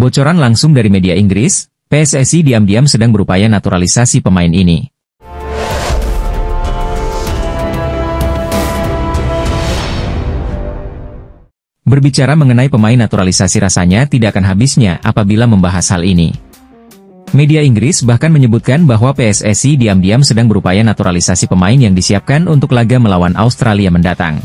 Bocoran langsung dari media Inggris, PSSI diam-diam sedang berupaya naturalisasi pemain ini. Berbicara mengenai pemain naturalisasi rasanya tidak akan habisnya apabila membahas hal ini. Media Inggris bahkan menyebutkan bahwa PSSI diam-diam sedang berupaya naturalisasi pemain yang disiapkan untuk laga melawan Australia mendatang.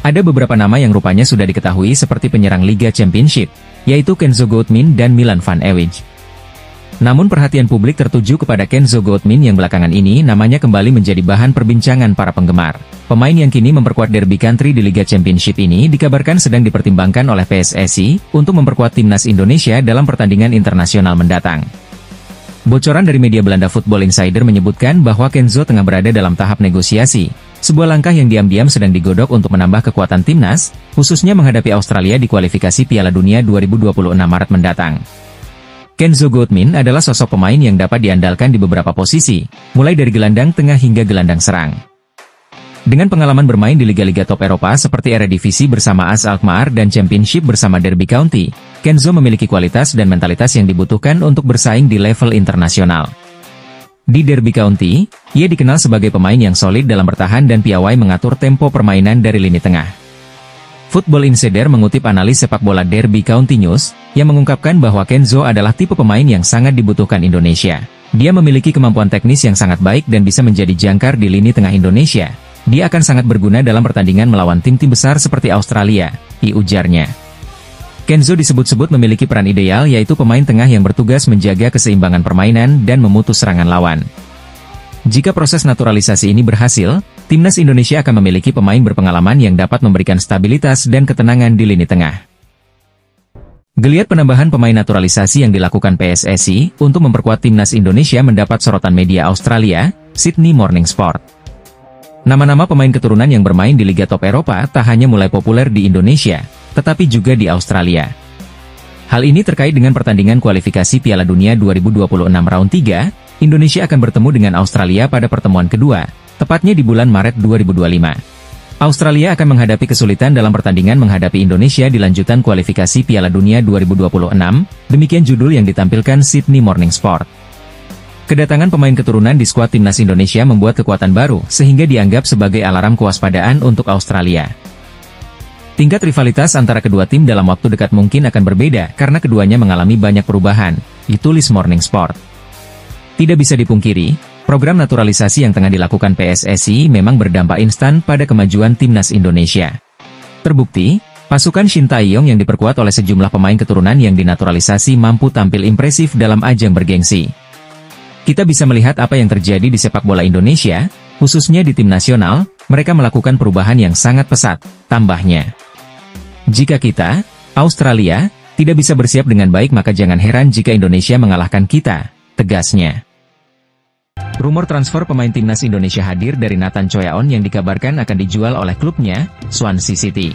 Ada beberapa nama yang rupanya sudah diketahui seperti penyerang Liga Championship, yaitu Kenzo Goatmin dan Milan van Ewijk. Namun perhatian publik tertuju kepada Kenzo Goatmin yang belakangan ini namanya kembali menjadi bahan perbincangan para penggemar. Pemain yang kini memperkuat Derby County di Liga Championship ini dikabarkan sedang dipertimbangkan oleh PSSI untuk memperkuat timnas Indonesia dalam pertandingan internasional mendatang. Bocoran dari media Belanda Football Insider menyebutkan bahwa Kenzo tengah berada dalam tahap negosiasi, sebuah langkah yang diam-diam sedang digodok untuk menambah kekuatan timnas, khususnya menghadapi Australia di kualifikasi Piala Dunia 2026 Maret mendatang. Kenzo Goatmin adalah sosok pemain yang dapat diandalkan di beberapa posisi, mulai dari gelandang tengah hingga gelandang serang. Dengan pengalaman bermain di liga-liga top Eropa seperti Eredivisie bersama AS Alkmaar dan Championship bersama Derby County, Kenzo memiliki kualitas dan mentalitas yang dibutuhkan untuk bersaing di level internasional. Di Derby County, ia dikenal sebagai pemain yang solid dalam bertahan dan piawai mengatur tempo permainan dari lini tengah. Football Insider mengutip analis sepak bola Derby County News, yang mengungkapkan bahwa Kenzo adalah tipe pemain yang sangat dibutuhkan Indonesia. Dia memiliki kemampuan teknis yang sangat baik dan bisa menjadi jangkar di lini tengah Indonesia. Dia akan sangat berguna dalam pertandingan melawan tim-tim besar seperti Australia, ujarnya. Kenzo disebut-sebut memiliki peran ideal yaitu pemain tengah yang bertugas menjaga keseimbangan permainan dan memutus serangan lawan. Jika proses naturalisasi ini berhasil, timnas Indonesia akan memiliki pemain berpengalaman yang dapat memberikan stabilitas dan ketenangan di lini tengah. Geliat penambahan pemain naturalisasi yang dilakukan PSSI untuk memperkuat timnas Indonesia mendapat sorotan media Australia, Sydney Morning Sport. Nama-nama pemain keturunan yang bermain di Liga Top Eropa tak hanya mulai populer di Indonesia, tetapi juga di Australia. Hal ini terkait dengan pertandingan kualifikasi Piala Dunia 2026 Round 3, Indonesia akan bertemu dengan Australia pada pertemuan kedua, tepatnya di bulan Maret 2025. Australia akan menghadapi kesulitan dalam pertandingan menghadapi Indonesia di lanjutan kualifikasi Piala Dunia 2026, demikian judul yang ditampilkan Sydney Morning Sport. Kedatangan pemain keturunan di skuad timnas Indonesia membuat kekuatan baru, sehingga dianggap sebagai alarm kewaspadaan untuk Australia. Tingkat rivalitas antara kedua tim dalam waktu dekat mungkin akan berbeda karena keduanya mengalami banyak perubahan, ditulis Morning Sport. Tidak bisa dipungkiri, program naturalisasi yang tengah dilakukan PSSI memang berdampak instan pada kemajuan timnas Indonesia. Terbukti, pasukan Shin Tae-yong yang diperkuat oleh sejumlah pemain keturunan yang dinaturalisasi mampu tampil impresif dalam ajang bergengsi. Kita bisa melihat apa yang terjadi di sepak bola Indonesia, khususnya di tim nasional, mereka melakukan perubahan yang sangat pesat, tambahnya. Jika kita, Australia, tidak bisa bersiap dengan baik maka jangan heran jika Indonesia mengalahkan kita, tegasnya. Rumor transfer pemain timnas Indonesia hadir dari Nathan Choyaon yang dikabarkan akan dijual oleh klubnya, Swansea City.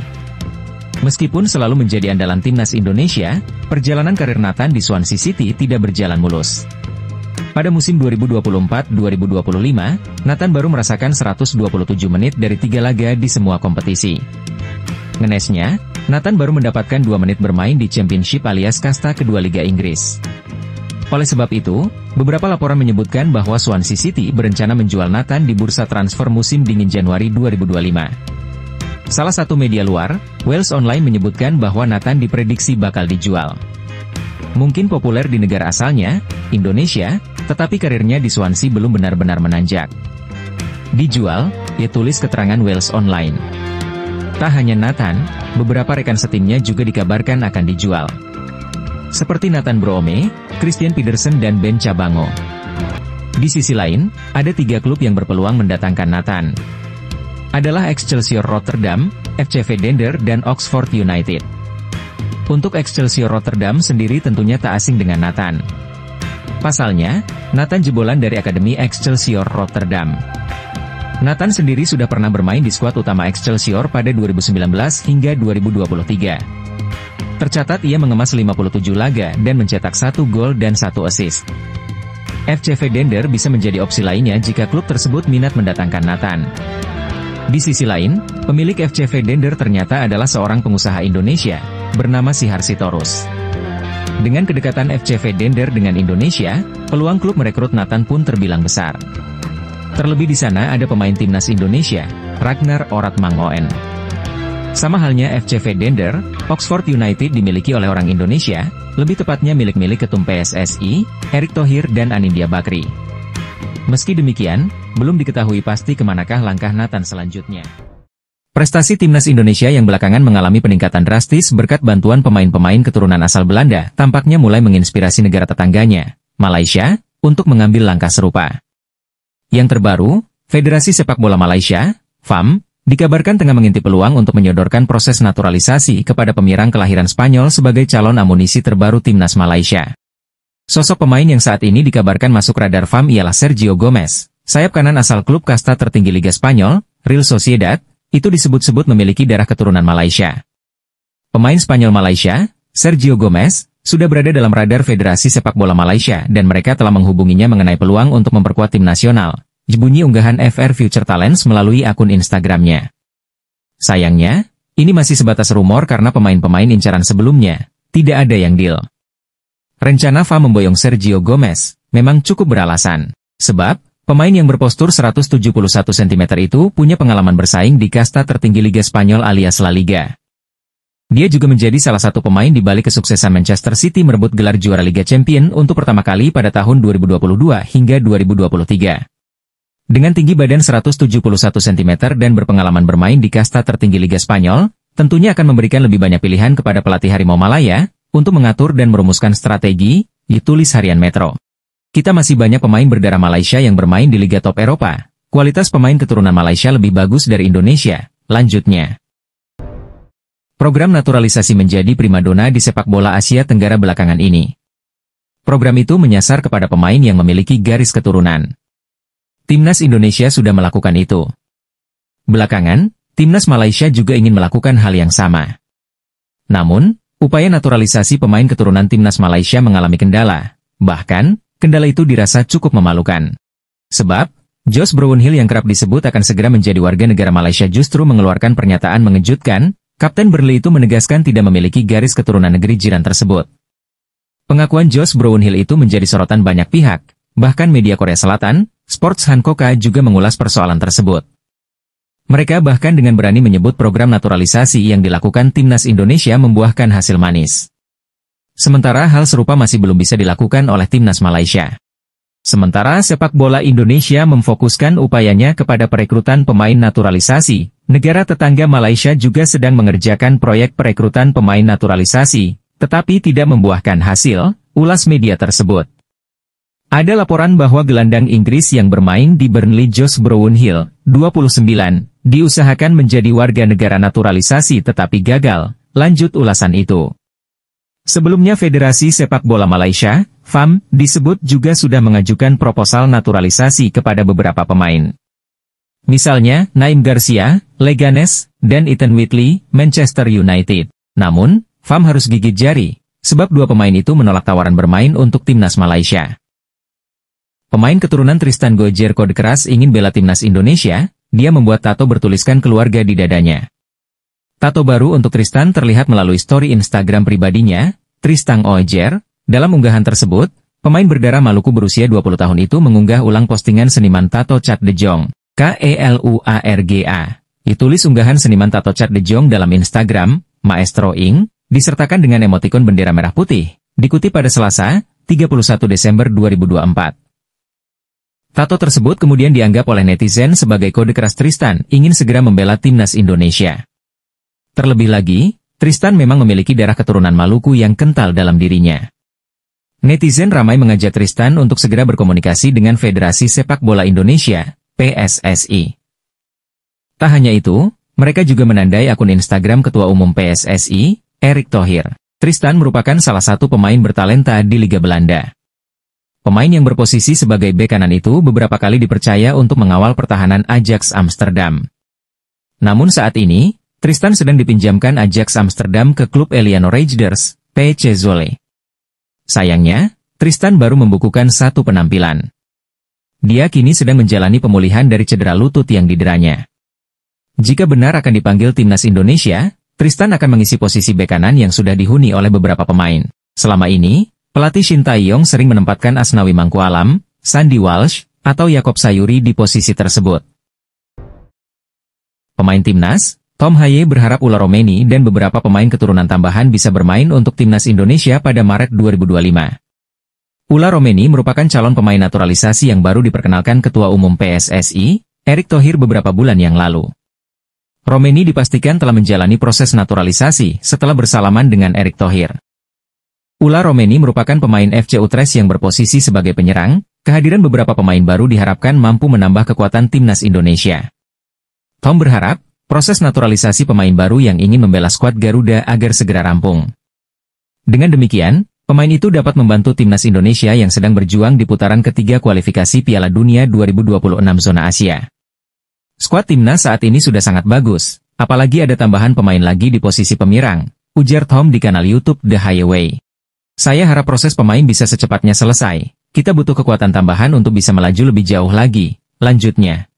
Meskipun selalu menjadi andalan timnas Indonesia, perjalanan karir Nathan di Swansea City tidak berjalan mulus. Pada musim 2024-2025, Nathan baru merasakan 127 menit dari 3 laga di semua kompetisi. Ngenesnya, Nathan baru mendapatkan 2 menit bermain di Championship alias kasta kedua Liga Inggris. Oleh sebab itu, beberapa laporan menyebutkan bahwa Swansea City berencana menjual Nathan di bursa transfer musim dingin Januari 2025. Salah satu media luar, Wales Online menyebutkan bahwa Nathan diprediksi bakal dijual. Mungkin populer di negara asalnya, Indonesia, tetapi karirnya di Swansea belum benar-benar menanjak. Dijual, tulis keterangan Wales Online. Tak hanya Nathan, beberapa rekan setimnya juga dikabarkan akan dijual. Seperti Nathan Broome, Christian Pedersen dan Ben Cabango. Di sisi lain, ada 3 klub yang berpeluang mendatangkan Nathan. Adalah Excelsior Rotterdam, FC Vendender dan Oxford United. Untuk Excelsior Rotterdam sendiri tentunya tak asing dengan Nathan. Pasalnya, Nathan jebolan dari Akademi Excelsior Rotterdam. Nathan sendiri sudah pernah bermain di skuad utama Excelsior pada 2019 hingga 2023. Tercatat ia mengemas 57 laga dan mencetak 1 gol dan 1 assist. FC Vendender bisa menjadi opsi lainnya jika klub tersebut minat mendatangkan Nathan. Di sisi lain, pemilik FC Vendender ternyata adalah seorang pengusaha Indonesia, bernama Sihar Sitorus. Dengan kedekatan FCV Dender dengan Indonesia, peluang klub merekrut Nathan pun terbilang besar. Terlebih di sana ada pemain timnas Indonesia, Ragnar Oratmangoen. Sama halnya FCV Dender, Oxford United dimiliki oleh orang Indonesia, lebih tepatnya milik Ketum PSSI, Erick Thohir dan Anindya Bakri. Meski demikian, belum diketahui pasti kemanakah langkah Nathan selanjutnya. Prestasi timnas Indonesia yang belakangan mengalami peningkatan drastis berkat bantuan pemain-pemain keturunan asal Belanda tampaknya mulai menginspirasi negara tetangganya, Malaysia, untuk mengambil langkah serupa. Yang terbaru, Federasi Sepak Bola Malaysia, FAM, dikabarkan tengah mengintip peluang untuk menyodorkan proses naturalisasi kepada pemirang kelahiran Spanyol sebagai calon amunisi terbaru timnas Malaysia. Sosok pemain yang saat ini dikabarkan masuk radar FAM ialah Sergio Gomez, sayap kanan asal klub kasta tertinggi Liga Spanyol, Real Sociedad. Itu disebut-sebut memiliki darah keturunan Malaysia. Pemain Spanyol Malaysia, Sergio Gomez, sudah berada dalam radar Federasi Sepak Bola Malaysia dan mereka telah menghubunginya mengenai peluang untuk memperkuat tim nasional, bunyi unggahan FR Future Talents melalui akun Instagramnya. Sayangnya, ini masih sebatas rumor karena pemain-pemain incaran sebelumnya, tidak ada yang deal. Rencana FA memboyong Sergio Gomez, memang cukup beralasan, sebab pemain yang berpostur 171 cm itu punya pengalaman bersaing di kasta tertinggi Liga Spanyol alias La Liga. Dia juga menjadi salah satu pemain di balik kesuksesan Manchester City merebut gelar juara Liga Champions untuk pertama kali pada tahun 2022 hingga 2023. Dengan tinggi badan 171 cm dan berpengalaman bermain di kasta tertinggi Liga Spanyol, tentunya akan memberikan lebih banyak pilihan kepada pelatih Harimau Malaya untuk mengatur dan merumuskan strategi, ditulis harian Metro. Kita masih banyak pemain berdarah Malaysia yang bermain di Liga Top Eropa. Kualitas pemain keturunan Malaysia lebih bagus dari Indonesia, lanjutnya. Program naturalisasi menjadi primadona di sepak bola Asia Tenggara belakangan ini. Program itu menyasar kepada pemain yang memiliki garis keturunan. Timnas Indonesia sudah melakukan itu. Belakangan, Timnas Malaysia juga ingin melakukan hal yang sama. Namun, upaya naturalisasi pemain keturunan Timnas Malaysia mengalami kendala. Bahkan, kendala itu dirasa cukup memalukan. Sebab, Josh Brownhill yang kerap disebut akan segera menjadi warga negara Malaysia justru mengeluarkan pernyataan mengejutkan, Kapten Burnley itu menegaskan tidak memiliki garis keturunan negeri jiran tersebut. Pengakuan Josh Brownhill itu menjadi sorotan banyak pihak, bahkan media Korea Selatan, Sports Hankoka juga mengulas persoalan tersebut. Mereka bahkan dengan berani menyebut program naturalisasi yang dilakukan Timnas Indonesia membuahkan hasil manis. Sementara hal serupa masih belum bisa dilakukan oleh Timnas Malaysia. Sementara sepak bola Indonesia memfokuskan upayanya kepada perekrutan pemain naturalisasi, negara tetangga Malaysia juga sedang mengerjakan proyek perekrutan pemain naturalisasi, tetapi tidak membuahkan hasil, ulas media tersebut. Ada laporan bahwa gelandang Inggris yang bermain di Burnley Josh Brownhill, 29, diusahakan menjadi warga negara naturalisasi tetapi gagal, lanjut ulasan itu. Sebelumnya Federasi Sepak Bola Malaysia, FAM, disebut juga sudah mengajukan proposal naturalisasi kepada beberapa pemain. Misalnya, Naim Garcia, Leganes, dan Ethan Whitley, Manchester United. Namun, FAM harus gigit jari, sebab dua pemain itu menolak tawaran bermain untuk Timnas Malaysia. Pemain keturunan Tristan Gojer kode keras ingin bela Timnas Indonesia, dia membuat tato bertuliskan keluarga di dadanya. Tato baru untuk Tristan terlihat melalui story Instagram pribadinya, Tristan Ojer. Dalam unggahan tersebut, pemain berdarah Maluku berusia 20 tahun itu mengunggah ulang postingan seniman tato Chat De Jong, KELUARGA. Ditulis unggahan seniman tato Chat De Jong dalam Instagram, Maestro Ing, disertakan dengan emotikon bendera merah putih, dikutip pada Selasa, 31 Desember 2024. Tato tersebut kemudian dianggap oleh netizen sebagai kode keras Tristan ingin segera membela Timnas Indonesia. Terlebih lagi, Tristan memang memiliki darah keturunan Maluku yang kental dalam dirinya. Netizen ramai mengajak Tristan untuk segera berkomunikasi dengan Federasi Sepak Bola Indonesia, PSSI. Tak hanya itu, mereka juga menandai akun Instagram Ketua Umum PSSI, Erick Thohir. Tristan merupakan salah satu pemain bertalenta di Liga Belanda. Pemain yang berposisi sebagai bek kanan itu beberapa kali dipercaya untuk mengawal pertahanan Ajax Amsterdam. Namun saat ini, Tristan sedang dipinjamkan Ajax Amsterdam ke klub Eliano Raiders, PC Zwolle. Sayangnya, Tristan baru membukukan satu penampilan. Dia kini sedang menjalani pemulihan dari cedera lutut yang dideranya. Jika benar akan dipanggil Timnas Indonesia, Tristan akan mengisi posisi bek kanan yang sudah dihuni oleh beberapa pemain. Selama ini, pelatih Shin Tae-yong sering menempatkan Asnawi Mangkualam, Sandy Walsh, atau Yakob Sayuri di posisi tersebut. Pemain timnas, Tom Haye berharap Ula Romeni dan beberapa pemain keturunan tambahan bisa bermain untuk timnas Indonesia pada Maret 2025. Ula Romeni merupakan calon pemain naturalisasi yang baru diperkenalkan Ketua Umum PSSI, Erick Thohir beberapa bulan yang lalu. Romeni dipastikan telah menjalani proses naturalisasi setelah bersalaman dengan Erick Thohir. Ula Romeni merupakan pemain FC Utrecht yang berposisi sebagai penyerang. Kehadiran beberapa pemain baru diharapkan mampu menambah kekuatan timnas Indonesia. Tom berharap, proses naturalisasi pemain baru yang ingin membela skuad Garuda agar segera rampung. Dengan demikian, pemain itu dapat membantu timnas Indonesia yang sedang berjuang di putaran ketiga kualifikasi Piala Dunia 2026 zona Asia. Skuad timnas saat ini sudah sangat bagus, apalagi ada tambahan pemain lagi di posisi penyerang, ujar Tom di kanal YouTube The Highway. Saya harap proses pemain bisa secepatnya selesai. Kita butuh kekuatan tambahan untuk bisa melaju lebih jauh lagi, lanjutnya.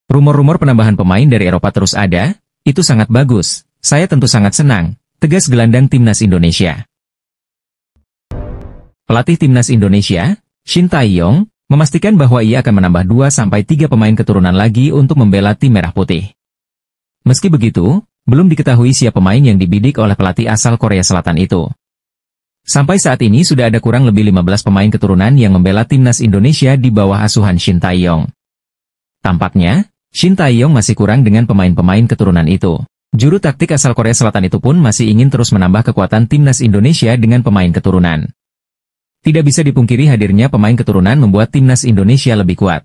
Rumor-rumor penambahan pemain dari Eropa terus ada, itu sangat bagus, saya tentu sangat senang, tegas gelandang timnas Indonesia. Pelatih timnas Indonesia, Shin Tae-yong, memastikan bahwa ia akan menambah 2-3 pemain keturunan lagi untuk membela tim Merah Putih. Meski begitu, belum diketahui siapa pemain yang dibidik oleh pelatih asal Korea Selatan itu. Sampai saat ini sudah ada kurang lebih 15 pemain keturunan yang membela timnas Indonesia di bawah asuhan Shin Tae-yong. Tampaknya, Shin Tae-yong masih kurang dengan pemain-pemain keturunan itu. Juru taktik asal Korea Selatan itu pun masih ingin terus menambah kekuatan timnas Indonesia dengan pemain keturunan. Tidak bisa dipungkiri hadirnya pemain keturunan membuat timnas Indonesia lebih kuat.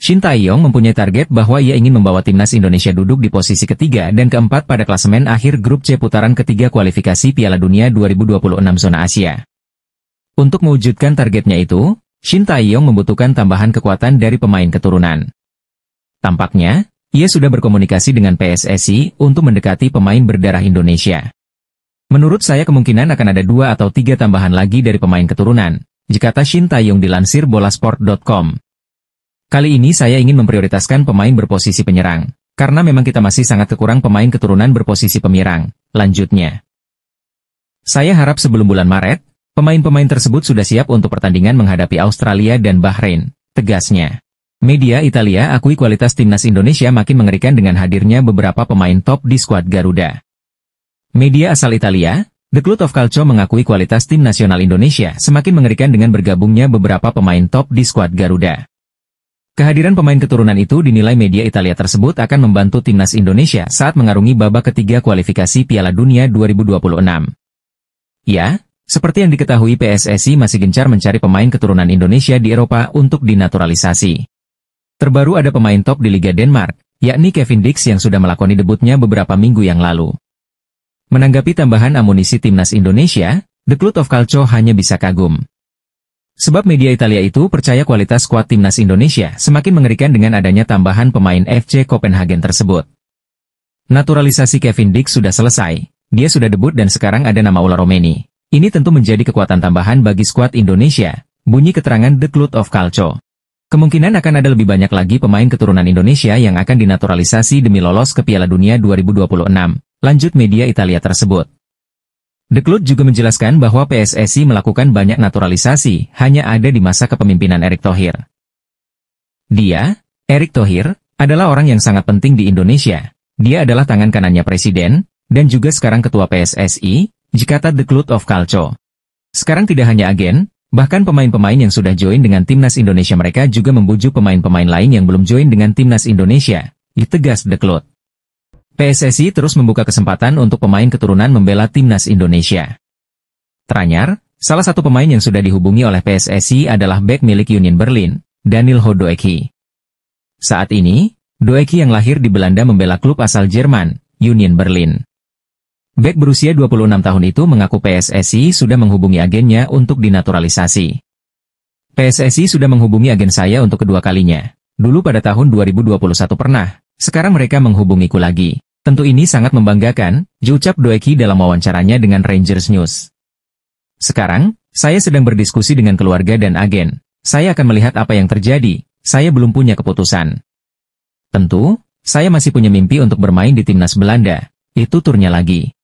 Shin Tae-yong mempunyai target bahwa ia ingin membawa timnas Indonesia duduk di posisi ketiga dan keempat pada klasemen akhir grup C putaran ketiga kualifikasi Piala Dunia 2026 zona Asia. Untuk mewujudkan targetnya itu, Shin Tae-yong membutuhkan tambahan kekuatan dari pemain keturunan. Tampaknya, ia sudah berkomunikasi dengan PSSI untuk mendekati pemain berdarah Indonesia. Menurut saya kemungkinan akan ada 2 atau 3 tambahan lagi dari pemain keturunan, kata Shin Tae-yong dilansir bolasport.com. Kali ini saya ingin memprioritaskan pemain berposisi penyerang, karena memang kita masih sangat kekurang pemain keturunan berposisi penyerang, lanjutnya. Saya harap sebelum bulan Maret, pemain-pemain tersebut sudah siap untuk pertandingan menghadapi Australia dan Bahrain, tegasnya. Media Italia akui kualitas timnas Indonesia makin mengerikan dengan hadirnya beberapa pemain top di skuad Garuda. Media asal Italia, The Cloud of Calcio mengakui kualitas tim nasional Indonesia semakin mengerikan dengan bergabungnya beberapa pemain top di skuad Garuda. Kehadiran pemain keturunan itu dinilai media Italia tersebut akan membantu timnas Indonesia saat mengarungi babak ketiga kualifikasi Piala Dunia 2026. Ya, seperti yang diketahui PSSI masih gencar mencari pemain keturunan Indonesia di Eropa untuk dinaturalisasi. Terbaru ada pemain top di Liga Denmark, yakni Kevin Dix yang sudah melakoni debutnya beberapa minggu yang lalu. Menanggapi tambahan amunisi timnas Indonesia, The Cloud of Calcio hanya bisa kagum. Sebab media Italia itu percaya kualitas skuad timnas Indonesia semakin mengerikan dengan adanya tambahan pemain FC Copenhagen tersebut. Naturalisasi Kevin Dix sudah selesai, dia sudah debut dan sekarang ada nama Ula Romeni. Ini tentu menjadi kekuatan tambahan bagi skuad Indonesia, bunyi keterangan The Cloud of Calcio. Kemungkinan akan ada lebih banyak lagi pemain keturunan Indonesia yang akan dinaturalisasi demi lolos ke Piala Dunia 2026, lanjut media Italia tersebut. The Cloud juga menjelaskan bahwa PSSI melakukan banyak naturalisasi hanya ada di masa kepemimpinan Erick Thohir. Dia, Erick Thohir, adalah orang yang sangat penting di Indonesia. Dia adalah tangan kanannya presiden, dan juga sekarang ketua PSSI, kata The Cloud of Calcio. Sekarang tidak hanya agen, bahkan pemain-pemain yang sudah join dengan timnas Indonesia mereka juga membujuk pemain-pemain lain yang belum join dengan timnas Indonesia, tegas The Cloud. PSSI terus membuka kesempatan untuk pemain keturunan membela timnas Indonesia. Teranyar, salah satu pemain yang sudah dihubungi oleh PSSI adalah bek milik Union Berlin, Danilo Doeki. Saat ini, Doeki yang lahir di Belanda membela klub asal Jerman, Union Berlin. Bek berusia 26 tahun itu mengaku PSSI sudah menghubungi agennya untuk dinaturalisasi. PSSI sudah menghubungi agen saya untuk kedua kalinya. Dulu pada tahun 2021 pernah, sekarang mereka menghubungiku lagi. Tentu ini sangat membanggakan, ucap Doeki dalam wawancaranya dengan Rangers News. Sekarang, saya sedang berdiskusi dengan keluarga dan agen. Saya akan melihat apa yang terjadi, saya belum punya keputusan. Tentu, saya masih punya mimpi untuk bermain di timnas Belanda, itu turnya lagi.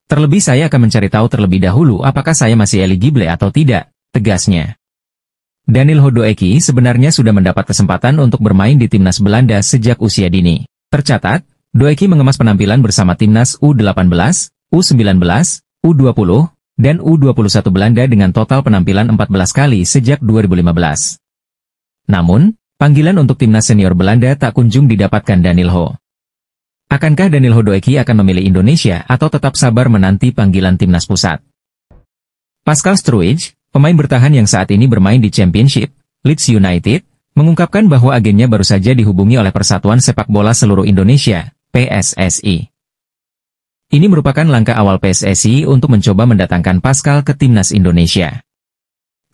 Terlebih saya akan mencari tahu terlebih dahulu apakah saya masih eligible atau tidak, tegasnya. Danilo Doeki sebenarnya sudah mendapat kesempatan untuk bermain di timnas Belanda sejak usia dini. Tercatat, Doeki mengemas penampilan bersama timnas U18, U19, U20, dan U21 Belanda dengan total penampilan 14 kali sejak 2015. Namun, panggilan untuk timnas senior Belanda tak kunjung didapatkan Danilo. Akankah Danilo Doeki akan memilih Indonesia atau tetap sabar menanti panggilan timnas pusat? Pascal Struij, pemain bertahan yang saat ini bermain di Championship, Leeds United, mengungkapkan bahwa agennya baru saja dihubungi oleh Persatuan Sepak Bola Seluruh Indonesia, PSSI. Ini merupakan langkah awal PSSI untuk mencoba mendatangkan Pascal ke timnas Indonesia.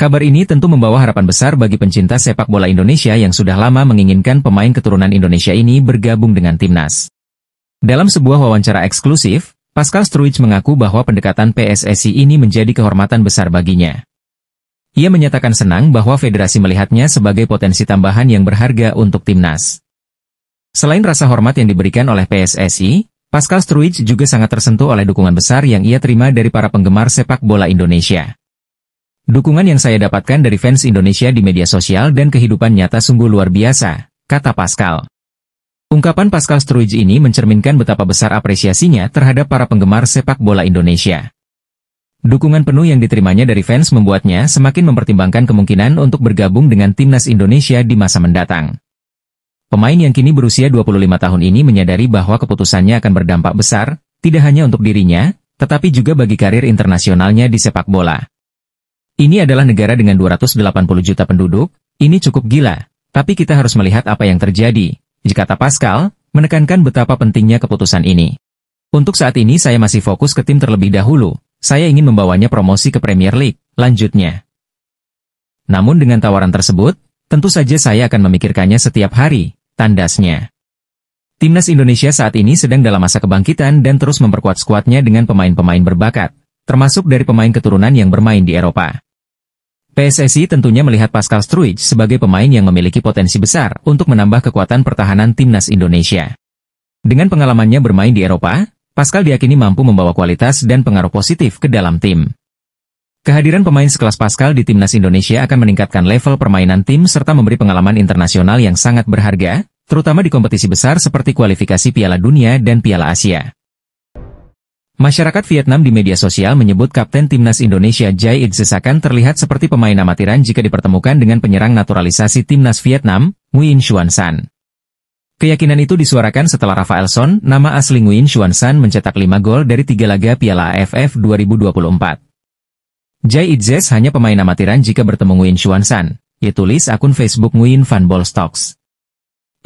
Kabar ini tentu membawa harapan besar bagi pencinta sepak bola Indonesia yang sudah lama menginginkan pemain keturunan Indonesia ini bergabung dengan timnas. Dalam sebuah wawancara eksklusif, Pascal Struij mengaku bahwa pendekatan PSSI ini menjadi kehormatan besar baginya. Ia menyatakan senang bahwa federasi melihatnya sebagai potensi tambahan yang berharga untuk timnas. Selain rasa hormat yang diberikan oleh PSSI, Pascal Struij juga sangat tersentuh oleh dukungan besar yang ia terima dari para penggemar sepak bola Indonesia. Dukungan yang saya dapatkan dari fans Indonesia di media sosial dan kehidupan nyata sungguh luar biasa, kata Pascal. Ungkapan Pascal Struij ini mencerminkan betapa besar apresiasinya terhadap para penggemar sepak bola Indonesia. Dukungan penuh yang diterimanya dari fans membuatnya semakin mempertimbangkan kemungkinan untuk bergabung dengan timnas Indonesia di masa mendatang. Pemain yang kini berusia 25 tahun ini menyadari bahwa keputusannya akan berdampak besar, tidak hanya untuk dirinya, tetapi juga bagi karir internasionalnya di sepak bola. Ini adalah negara dengan 280 juta penduduk, ini cukup gila, tapi kita harus melihat apa yang terjadi. Kata Pascal, menekankan betapa pentingnya keputusan ini. Untuk saat ini saya masih fokus ke tim terlebih dahulu, saya ingin membawanya promosi ke Premier League, lanjutnya. Namun dengan tawaran tersebut, tentu saja saya akan memikirkannya setiap hari, tandasnya. Timnas Indonesia saat ini sedang dalam masa kebangkitan dan terus memperkuat skuadnya dengan pemain-pemain berbakat, termasuk dari pemain keturunan yang bermain di Eropa. PSSI tentunya melihat Pascal Struij sebagai pemain yang memiliki potensi besar untuk menambah kekuatan pertahanan timnas Indonesia. Dengan pengalamannya bermain di Eropa, Pascal diyakini mampu membawa kualitas dan pengaruh positif ke dalam tim. Kehadiran pemain sekelas Pascal di timnas Indonesia akan meningkatkan level permainan tim serta memberi pengalaman internasional yang sangat berharga, terutama di kompetisi besar seperti kualifikasi Piala Dunia dan Piala Asia. Masyarakat Vietnam di media sosial menyebut Kapten Timnas Indonesia Jai Itzes akan terlihat seperti pemain amatiran jika dipertemukan dengan penyerang naturalisasi Timnas Vietnam, Nguyen Xuan San. Keyakinan itu disuarakan setelah Rafael Son, nama asli Nguyen Xuan San mencetak 5 gol dari 3 laga Piala AFF 2024. Jai Itzes hanya pemain amatiran jika bertemu Nguyen Xuan San, ia tulis akun Facebook Nguyen Van Bol Stocks.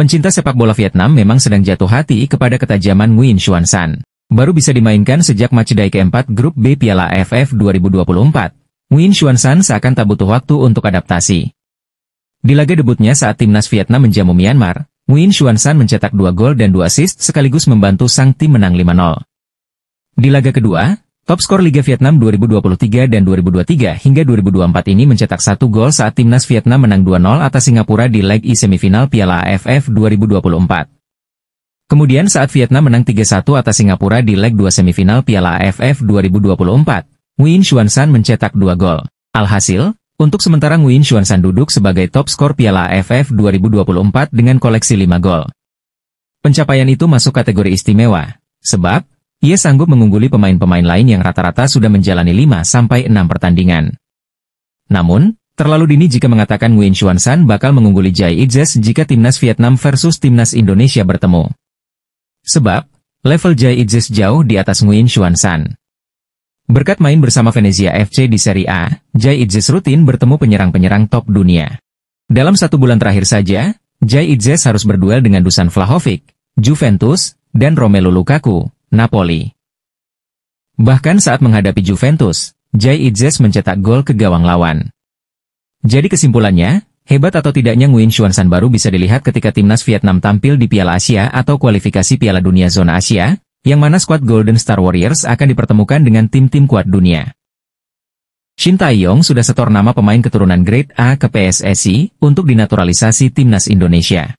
Pencinta sepak bola Vietnam memang sedang jatuh hati kepada ketajaman Nguyen Xuan San. Baru bisa dimainkan sejak matchday keempat grup B Piala AFF 2024, Nguyen Xuan San seakan tak butuh waktu untuk adaptasi. Di laga debutnya saat timnas Vietnam menjamu Myanmar, Nguyen Xuan San mencetak 2 gol dan 2 assist sekaligus membantu sang tim menang 5-0. Di laga kedua, top skor Liga Vietnam 2023 dan 2023 hingga 2024 ini mencetak 1 gol saat timnas Vietnam menang 2-0 atas Singapura di leg E semifinal Piala AFF 2024. Kemudian saat Vietnam menang 3-1 atas Singapura di leg 2 semifinal Piala AFF 2024, Nguyen Xuan San mencetak 2 gol. Alhasil, untuk sementara Nguyen Xuan San duduk sebagai top skor Piala AFF 2024 dengan koleksi 5 gol. Pencapaian itu masuk kategori istimewa, sebab ia sanggup mengungguli pemain-pemain lain yang rata-rata sudah menjalani 5-6 pertandingan. Namun, terlalu dini jika mengatakan Nguyen Xuan San bakal mengungguli Jai Itzes jika timnas Vietnam versus timnas Indonesia bertemu. Sebab, level Jai Itzes jauh di atas Nguyen Xuan San. Berkat main bersama Venezia FC di Serie A, Jai Itzes rutin bertemu penyerang-penyerang top dunia. Dalam 1 bulan terakhir saja, Jai Itzes harus berduel dengan Dusan Vlahovic, Juventus, dan Romelu Lukaku, Napoli. Bahkan saat menghadapi Juventus, Jai Itzes mencetak gol ke gawang lawan. Jadi kesimpulannya, hebat atau tidaknya Nguyen Xuan San baru bisa dilihat ketika timnas Vietnam tampil di Piala Asia atau kualifikasi Piala Dunia Zona Asia, yang mana skuad Golden Star Warriors akan dipertemukan dengan tim-tim kuat dunia. Shin Tae-yong sudah setor nama pemain keturunan Grade A ke PSSI untuk dinaturalisasi timnas Indonesia.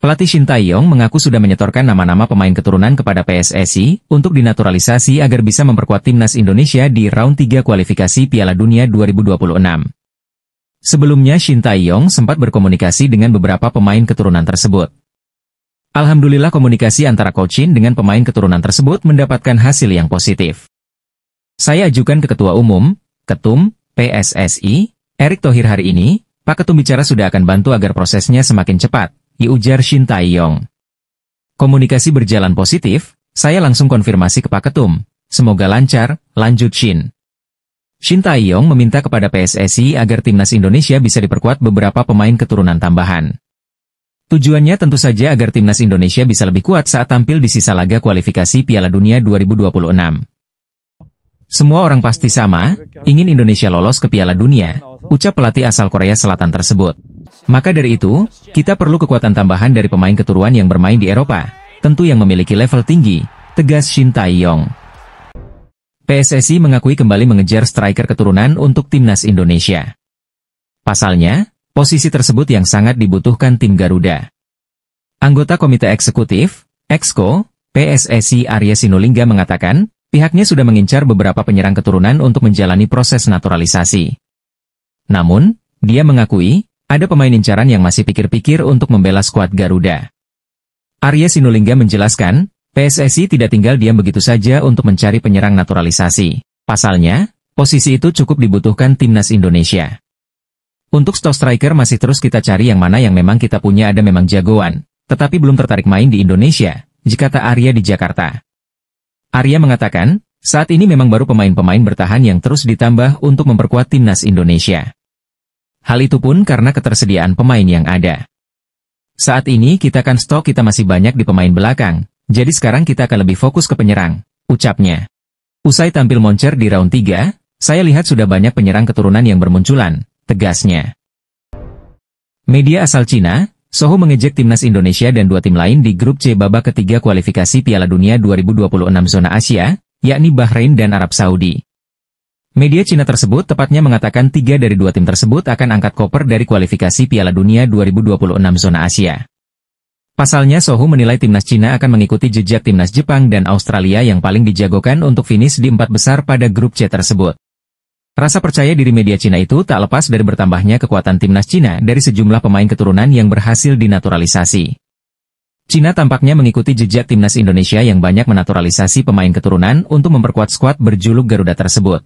Pelatih Shin Tae-yong mengaku sudah menyetorkan nama-nama pemain keturunan kepada PSSI untuk dinaturalisasi agar bisa memperkuat timnas Indonesia di round 3 kualifikasi Piala Dunia 2026. Sebelumnya Shin Tae-yong sempat berkomunikasi dengan beberapa pemain keturunan tersebut. Alhamdulillah komunikasi antara Coach Shin dengan pemain keturunan tersebut mendapatkan hasil yang positif. Saya ajukan ke Ketua Umum, Ketum, PSSI, Erick Thohir hari ini, Pak Ketum bicara sudah akan bantu agar prosesnya semakin cepat, ujar Shin Tae-yong. Komunikasi berjalan positif, saya langsung konfirmasi ke Pak Ketum, semoga lancar, lanjut Shin. Shin Tae-yong meminta kepada PSSI agar timnas Indonesia bisa diperkuat beberapa pemain keturunan tambahan. Tujuannya tentu saja agar timnas Indonesia bisa lebih kuat saat tampil di sisa laga kualifikasi Piala Dunia 2026. Semua orang pasti sama, ingin Indonesia lolos ke Piala Dunia, ucap pelatih asal Korea Selatan tersebut. Maka dari itu, kita perlu kekuatan tambahan dari pemain keturunan yang bermain di Eropa, tentu yang memiliki level tinggi, tegas Shin Tae-yong. PSSI mengakui kembali mengejar striker keturunan untuk timnas Indonesia. Pasalnya, posisi tersebut yang sangat dibutuhkan tim Garuda. Anggota Komite Eksekutif, Exco, PSSI Arya Sinulinga mengatakan, pihaknya sudah mengincar beberapa penyerang keturunan untuk menjalani proses naturalisasi. Namun, dia mengakui, ada pemain incaran yang masih pikir-pikir untuk membela skuad Garuda. Arya Sinulinga menjelaskan, PSSI tidak tinggal diam begitu saja untuk mencari penyerang naturalisasi. Pasalnya, posisi itu cukup dibutuhkan timnas Indonesia. Untuk stok striker masih terus kita cari yang mana yang memang kita punya ada memang jagoan, tetapi belum tertarik main di Indonesia, kata Arya di Jakarta. Arya mengatakan, saat ini memang baru pemain-pemain bertahan yang terus ditambah untuk memperkuat timnas Indonesia. Hal itu pun karena ketersediaan pemain yang ada. Saat ini kita kan stok kita masih banyak di pemain belakang, jadi sekarang kita akan lebih fokus ke penyerang, ucapnya. Usai tampil moncer di round 3, saya lihat sudah banyak penyerang keturunan yang bermunculan, tegasnya. Media asal Cina, Sohu mengejek timnas Indonesia dan dua tim lain di grup C babak ketiga kualifikasi Piala Dunia 2026 zona Asia, yakni Bahrain dan Arab Saudi. Media Cina tersebut tepatnya mengatakan 3 dari 2 tim tersebut akan angkat koper dari kualifikasi Piala Dunia 2026 zona Asia. Pasalnya Sohu menilai timnas Cina akan mengikuti jejak timnas Jepang dan Australia yang paling dijagokan untuk finish di 4 besar pada grup C tersebut. Rasa percaya diri media Cina itu tak lepas dari bertambahnya kekuatan timnas Cina dari sejumlah pemain keturunan yang berhasil dinaturalisasi. Cina tampaknya mengikuti jejak timnas Indonesia yang banyak menaturalisasi pemain keturunan untuk memperkuat skuad berjuluk Garuda tersebut.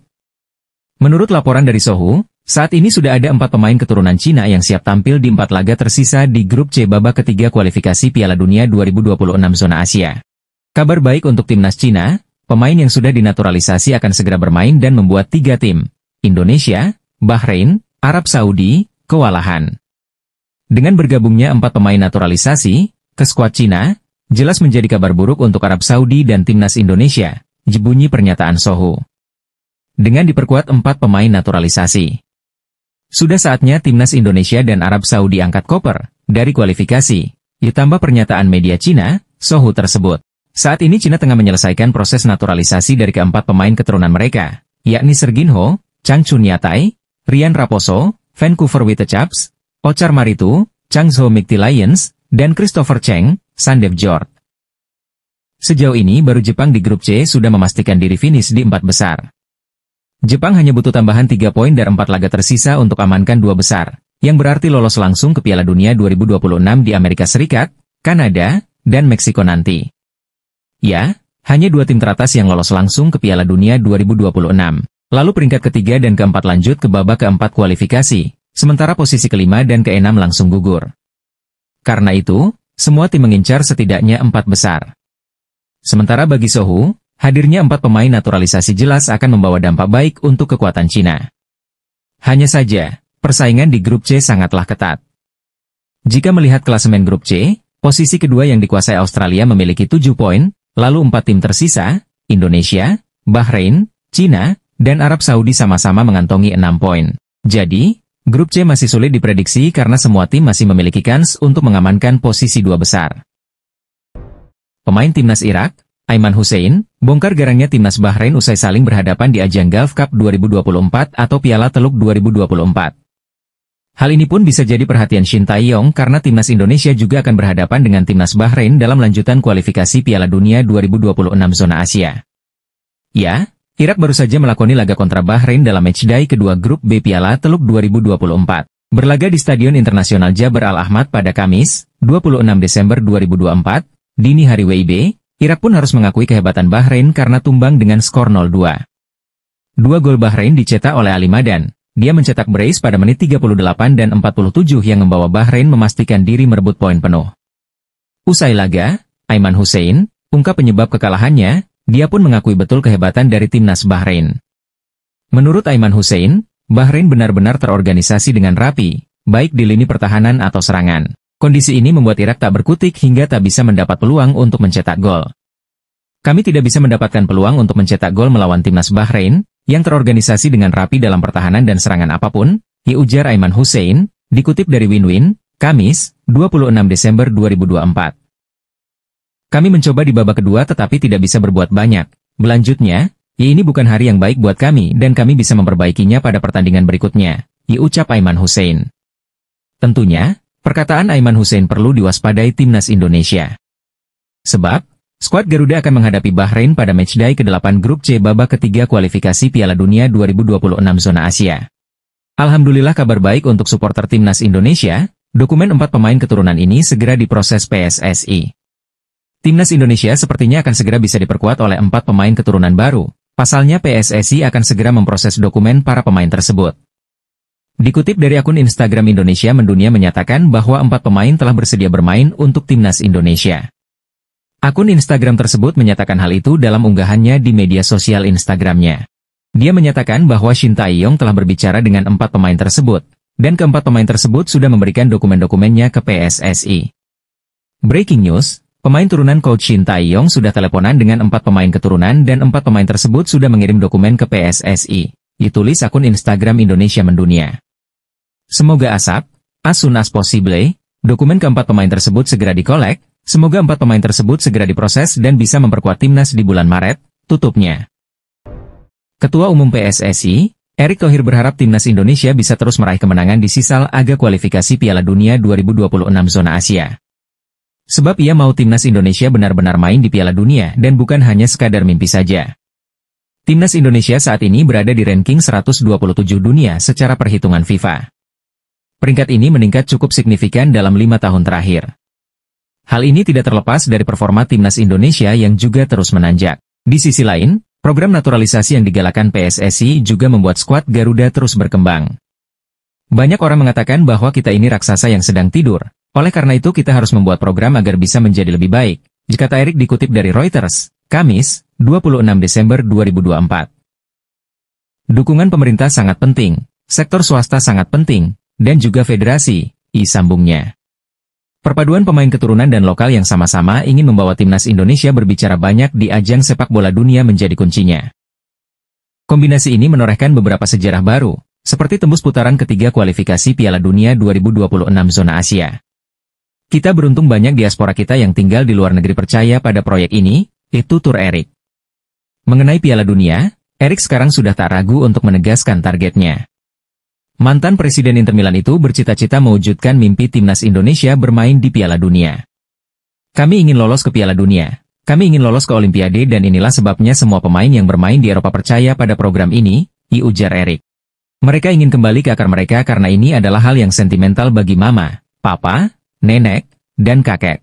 Menurut laporan dari Sohu, saat ini sudah ada 4 pemain keturunan Cina yang siap tampil di 4 laga tersisa di grup C babak ketiga kualifikasi Piala Dunia 2026 zona Asia. Kabar baik untuk timnas Cina, pemain yang sudah dinaturalisasi akan segera bermain dan membuat 3 tim. Indonesia, Bahrain, Arab Saudi, kewalahan. Dengan bergabungnya 4 pemain naturalisasi ke skuad Cina, jelas menjadi kabar buruk untuk Arab Saudi dan timnas Indonesia, bunyi pernyataan Sohu. Dengan diperkuat 4 pemain naturalisasi, sudah saatnya timnas Indonesia dan Arab Saudi angkat koper dari kualifikasi, ditambah pernyataan media Cina, Sohu tersebut. Saat ini Cina tengah menyelesaikan proses naturalisasi dari keempat pemain keturunan mereka, yakni Serginho, Chang Chunyatai, Rian Raposo, Vancouver Whitecaps, Ochar Maritu, Changzhou Micti Lions, dan Christopher Cheng, Sandeep Jord. Sejauh ini baru Jepang di grup C sudah memastikan diri finish di 4 besar. Jepang hanya butuh tambahan 3 poin dari 4 laga tersisa untuk amankan 2 besar, yang berarti lolos langsung ke Piala Dunia 2026 di Amerika Serikat, Kanada, dan Meksiko nanti. Ya, hanya 2 tim teratas yang lolos langsung ke Piala Dunia 2026. Lalu peringkat ketiga dan keempat lanjut ke babak keempat kualifikasi, sementara posisi kelima dan keenam langsung gugur. Karena itu, semua tim mengincar setidaknya 4 besar. Sementara bagi Sohu, hadirnya 4 pemain naturalisasi jelas akan membawa dampak baik untuk kekuatan Cina. Hanya saja, persaingan di grup C sangatlah ketat. Jika melihat klasemen grup C, posisi kedua yang dikuasai Australia memiliki 7 poin, lalu 4 tim tersisa, Indonesia, Bahrain, Cina, dan Arab Saudi sama-sama mengantongi 6 poin. Jadi, grup C masih sulit diprediksi karena semua tim masih memiliki kans untuk mengamankan posisi 2 besar. Pemain timnas Irak, Aiman Hussein, bongkar garangnya timnas Bahrain usai saling berhadapan di ajang Gulf Cup 2024 atau Piala Teluk 2024. Hal ini pun bisa jadi perhatian Shin Tae-yong karena timnas Indonesia juga akan berhadapan dengan timnas Bahrain dalam lanjutan kualifikasi Piala Dunia 2026 zona Asia. Ya, Irak baru saja melakoni laga kontra Bahrain dalam matchday kedua grup B Piala Teluk 2024. Berlaga di Stadion Internasional Jabar Al-Ahmad pada Kamis, 26 Desember 2024, dini hari WIB, Irak pun harus mengakui kehebatan Bahrain karena tumbang dengan skor 0-2. Dua gol Bahrain dicetak oleh Ali Madan. Dia mencetak brace pada menit 38 dan 47 yang membawa Bahrain memastikan diri merebut poin penuh. Usai laga, Aiman Hussein, ungkap penyebab kekalahannya, dia pun mengakui betul kehebatan dari timnas Bahrain. Menurut Aiman Hussein, Bahrain benar-benar terorganisasi dengan rapi, baik di lini pertahanan atau serangan. Kondisi ini membuat Irak tak berkutik hingga tak bisa mendapat peluang untuk mencetak gol. Kami tidak bisa mendapatkan peluang untuk mencetak gol melawan timnas Bahrain, yang terorganisasi dengan rapi dalam pertahanan dan serangan apapun, ujar Aiman Hussein, dikutip dari Win-Win, Kamis, 26 Desember 2024. Kami mencoba di babak kedua tetapi tidak bisa berbuat banyak. Berlanjutnya, ini bukan hari yang baik buat kami dan kami bisa memperbaikinya pada pertandingan berikutnya, ucap Aiman Hussein. Tentunya, perkataan Aiman Hussein perlu diwaspadai timnas Indonesia. Sebab, skuad Garuda akan menghadapi Bahrain pada matchday ke-8 grup C babak ketiga kualifikasi Piala Dunia 2026 zona Asia. Alhamdulillah kabar baik untuk supporter timnas Indonesia, dokumen 4 pemain keturunan ini segera diproses PSSI. Timnas Indonesia sepertinya akan segera bisa diperkuat oleh 4 pemain keturunan baru, pasalnya PSSI akan segera memproses dokumen para pemain tersebut. Dikutip dari akun Instagram Indonesia Mendunia menyatakan bahwa 4 pemain telah bersedia bermain untuk timnas Indonesia. Akun Instagram tersebut menyatakan hal itu dalam unggahannya di media sosial Instagramnya. Dia menyatakan bahwa Shin Tae-yong telah berbicara dengan 4 pemain tersebut, dan keempat pemain tersebut sudah memberikan dokumen-dokumennya ke PSSI. Breaking news, pemain turunan coach Shin Tae-yong sudah teleponan dengan 4 pemain keturunan dan 4 pemain tersebut sudah mengirim dokumen ke PSSI, ditulis akun Instagram Indonesia Mendunia. Semoga as soon as possible, dokumen keempat pemain tersebut segera dikolek. Semoga 4 pemain tersebut segera diproses dan bisa memperkuat timnas di bulan Maret, tutupnya. Ketua Umum PSSI, Erick Thohir berharap timnas Indonesia bisa terus meraih kemenangan di sisa laga kualifikasi Piala Dunia 2026 zona Asia. Sebab ia mau timnas Indonesia benar-benar main di Piala Dunia dan bukan hanya sekadar mimpi saja. Timnas Indonesia saat ini berada di ranking 127 dunia secara perhitungan FIFA. Peringkat ini meningkat cukup signifikan dalam 5 tahun terakhir. Hal ini tidak terlepas dari performa timnas Indonesia yang juga terus menanjak. Di sisi lain, program naturalisasi yang digalakan PSSI juga membuat skuad Garuda terus berkembang. Banyak orang mengatakan bahwa kita ini raksasa yang sedang tidur, oleh karena itu kita harus membuat program agar bisa menjadi lebih baik, kata Erick dikutip dari Reuters, Kamis, 26 Desember 2024. Dukungan pemerintah sangat penting, sektor swasta sangat penting, dan juga federasi, sambungnya. Perpaduan pemain keturunan dan lokal yang sama-sama ingin membawa timnas Indonesia berbicara banyak di ajang sepak bola dunia menjadi kuncinya. Kombinasi ini menorehkan beberapa sejarah baru, seperti tembus putaran ketiga kualifikasi Piala Dunia 2026 zona Asia. Kita beruntung banyak diaspora kita yang tinggal di luar negeri percaya pada proyek ini, tutur Erick. Mengenai Piala Dunia, Erick sekarang sudah tak ragu untuk menegaskan targetnya. Mantan Presiden Inter Milan itu bercita-cita mewujudkan mimpi timnas Indonesia bermain di Piala Dunia. Kami ingin lolos ke Piala Dunia. Kami ingin lolos ke Olimpiade dan inilah sebabnya semua pemain yang bermain di Eropa percaya pada program ini, ujar Erick. Mereka ingin kembali ke akar mereka karena ini adalah hal yang sentimental bagi mama, papa, nenek, dan kakek.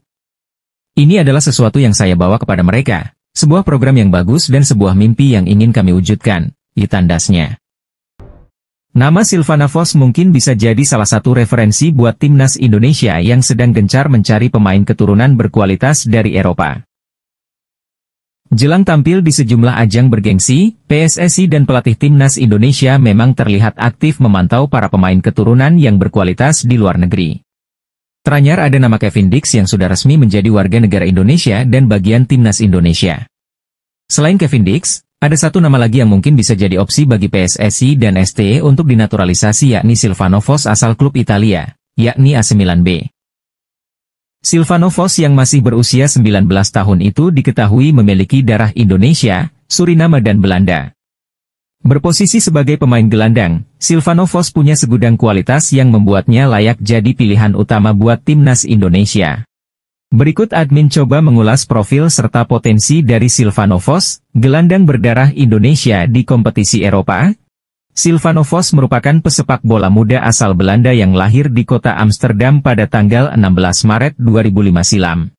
Ini adalah sesuatu yang saya bawa kepada mereka, sebuah program yang bagus dan sebuah mimpi yang ingin kami wujudkan, tandasnya. Nama Silvana Vos mungkin bisa jadi salah satu referensi buat timnas Indonesia yang sedang gencar mencari pemain keturunan berkualitas dari Eropa. Jelang tampil di sejumlah ajang bergengsi, PSSI dan pelatih timnas Indonesia memang terlihat aktif memantau para pemain keturunan yang berkualitas di luar negeri. Teranyar ada nama Kevin Dix yang sudah resmi menjadi warga negara Indonesia dan bagian timnas Indonesia. Selain Kevin Dix, ada satu nama lagi yang mungkin bisa jadi opsi bagi PSSI dan STE untuk dinaturalisasi yakni Silvano Vos asal klub Italia, yakni AC Milan B. Silvano Vos yang masih berusia 19 tahun itu diketahui memiliki darah Indonesia, Suriname dan Belanda. Berposisi sebagai pemain gelandang, Silvano Vos punya segudang kualitas yang membuatnya layak jadi pilihan utama buat timnas Indonesia. Berikut admin coba mengulas profil serta potensi dari Silvano Vos, gelandang berdarah Indonesia di kompetisi Eropa. Silvano Vos merupakan pesepak bola muda asal Belanda yang lahir di kota Amsterdam pada tanggal 16 Maret 2005 silam.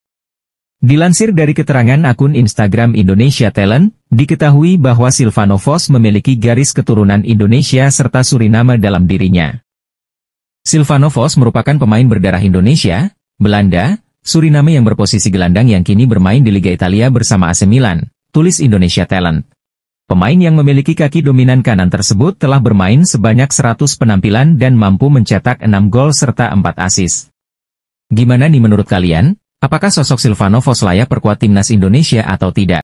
Dilansir dari keterangan akun Instagram Indonesia Talent, diketahui bahwa Silvano Vos memiliki garis keturunan Indonesia serta Suriname dalam dirinya. Silvano Vos merupakan pemain berdarah Indonesia, Belanda, Suriname yang berposisi gelandang yang kini bermain di Liga Italia bersama AC Milan, tulis Indonesia Talent. Pemain yang memiliki kaki dominan kanan tersebut telah bermain sebanyak 100 penampilan dan mampu mencetak 6 gol serta 4 assist. Gimana nih menurut kalian? Apakah sosok Silvano Vos layak perkuat timnas Indonesia atau tidak?